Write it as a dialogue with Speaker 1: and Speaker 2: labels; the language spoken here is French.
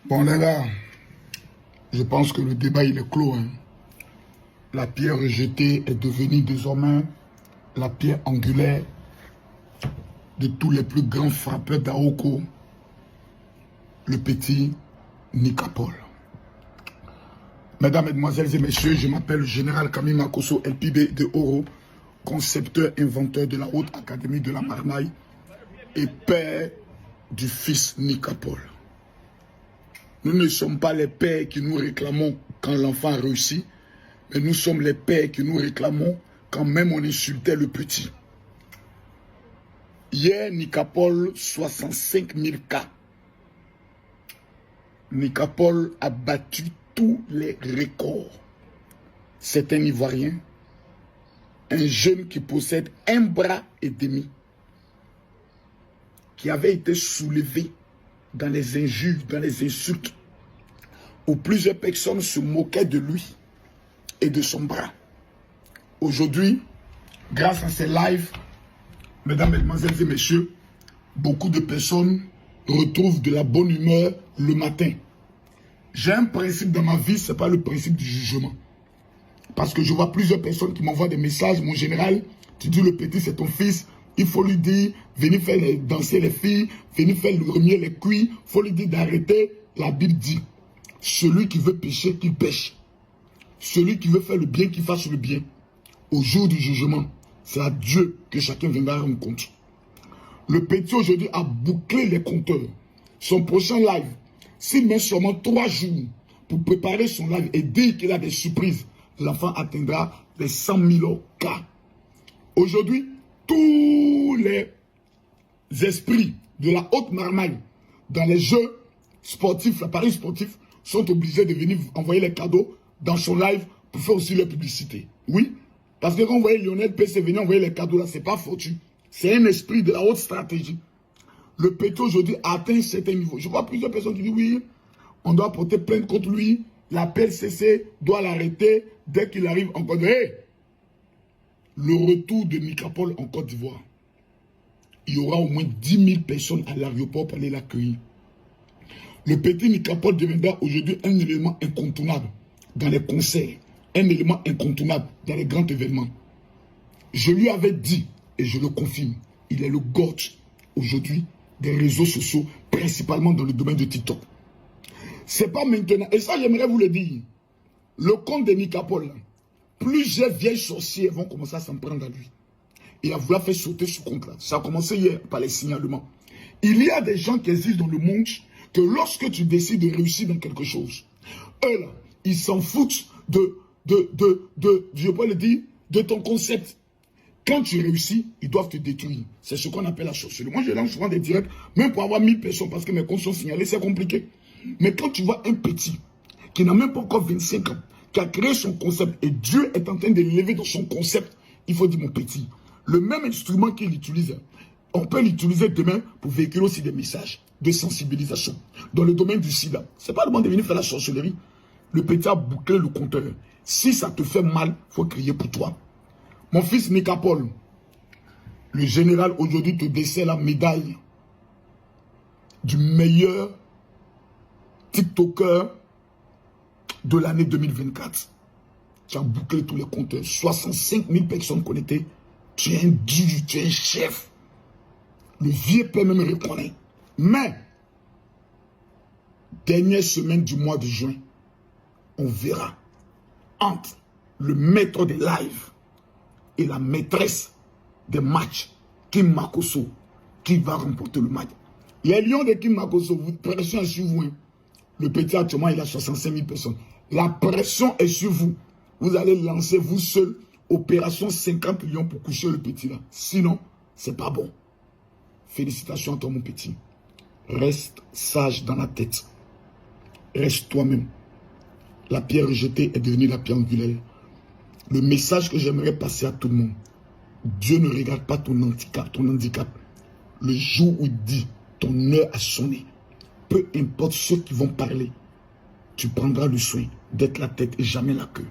Speaker 1: Bon les gars, je pense que le débat il est clos. La pierre rejetée est devenue désormais la pierre angulaire de tous les plus grands frappeurs d'Aroko, le petit Nika Paul. Mesdames, Mesdemoiselles et Messieurs, je m'appelle le général Camille Makosso LPB de Oro, concepteur, inventeur de la Haute Académie de la Marnaille et père du fils Nika Paul. Nous ne sommes pas les pères qui nous réclamons quand l'enfant a réussi, mais nous sommes les pères qui nous réclamons quand même on insultait le petit. Hier, Nika Paul, 65 000 cas. Nika Paul a battu tous les records. C'est un Ivoirien, un jeune qui possède un bras et demi, qui avait été soulevé dans les injures, dans les insultes, où plusieurs personnes se moquaient de lui et de son bras. Aujourd'hui, grâce à ces lives, mesdames, mesdemoiselles et messieurs, beaucoup de personnes retrouvent de la bonne humeur le matin. J'ai un principe dans ma vie, ce n'est pas le principe du jugement. Parce que je vois plusieurs personnes qui m'envoient des messages. Mon général, tu dis le petit c'est ton fils, il faut lui dire, venez faire danser les filles, venez faire remuer les cuits, il faut lui dire d'arrêter. La Bible dit, celui qui veut pécher, qu'il pêche. Celui qui veut faire le bien, qu'il fasse le bien. Au jour du jugement, c'est à Dieu que chacun viendra rendre compte. Le petit aujourd'hui a bouclé les compteurs. Son prochain live, s'il met seulement 3 jours pour préparer son live et dire qu'il a des surprises, l'enfant atteindra les 100 000 cas. Aujourd'hui, tous les esprits de la haute marmaille dans les jeux sportifs, les paris sportifs, sont obligés de venir envoyer les cadeaux dans son live pour faire aussi leur publicité. Oui, parce que quand vous voyez Lionel PC venir envoyer les cadeaux là, ce n'est pas fortuit. C'est un esprit de la haute stratégie. Le petit aujourd'hui a atteint un certain niveau. Je vois plusieurs personnes qui disent oui, on doit porter plainte contre lui. La PLCC doit l'arrêter dès qu'il arrive en Côte d'Ivoire. Le retour de Nika Paul en Côte d'Ivoire, il y aura au moins 10 000 personnes à l'aéroport pour aller l'accueillir. Le petit Nika Paul deviendra aujourd'hui un élément incontournable dans les concerts, un élément incontournable dans les grands événements. Je lui avais dit, et je le confirme, il est le GOAT aujourd'hui des réseaux sociaux, principalement dans le domaine de TikTok. C'est pas maintenant, et ça j'aimerais vous le dire, le compte de Nika Paul, plusieurs vieilles sorcières vont commencer à s'en prendre à lui. Et à vouloir faire sauter ce compte-là. Ça a commencé hier par les signalements. Il y a des gens qui existent dans le monde que lorsque tu décides de réussir dans quelque chose, eux là, ils s'en foutent je peux le dire, de ton concept. Quand tu réussis, ils doivent te détruire. C'est ce qu'on appelle la sorcellerie. Moi, je lance souvent des directs, même pour avoir 1000 personnes, parce que mes comptes sont signalés, c'est compliqué. Mais quand tu vois un petit qui n'a même pas encore 25 ans, qui a créé son concept, et Dieu est en train de l'élever dans son concept, il faut dire, mon petit, le même instrument qu'il utilise, on peut l'utiliser demain pour véhiculer aussi des messages de sensibilisation. Dans le domaine du sida, ce n'est pas le moment de venir faire la sorcellerie. Le petit a bouclé le compteur. Si ça te fait mal, il faut crier pour toi. Mon fils Nika Paul, le général aujourd'hui te décerne la médaille du meilleur TikToker de l'année 2024. Tu as bouclé tous les compteurs. 65 000 personnes connectées. Tu es un dieu, tu es un chef. Le vieux père même reconnaît. Mais, dernière semaine du mois de juin, on verra entre le maître des lives et la maîtresse des matchs, Kim Makosso, qui va remporter le match. Les lions de Kim Makosso, pression est sur vous. Hein. Le petit actuellement, il a 65 000 personnes. La pression est sur vous. Vous allez lancer vous seul opération 50 millions pour coucher le petit là. Sinon, c'est pas bon. Félicitations à toi mon petit. Reste sage dans la tête. Reste toi-même. La pierre rejetée est devenue la pierre angulaire. Le message que j'aimerais passer à tout le monde. Dieu ne regarde pas ton handicap. Le jour où il dit ton heure a sonné, peu importe ceux qui vont parler, tu prendras le soin d'être la tête et jamais la queue.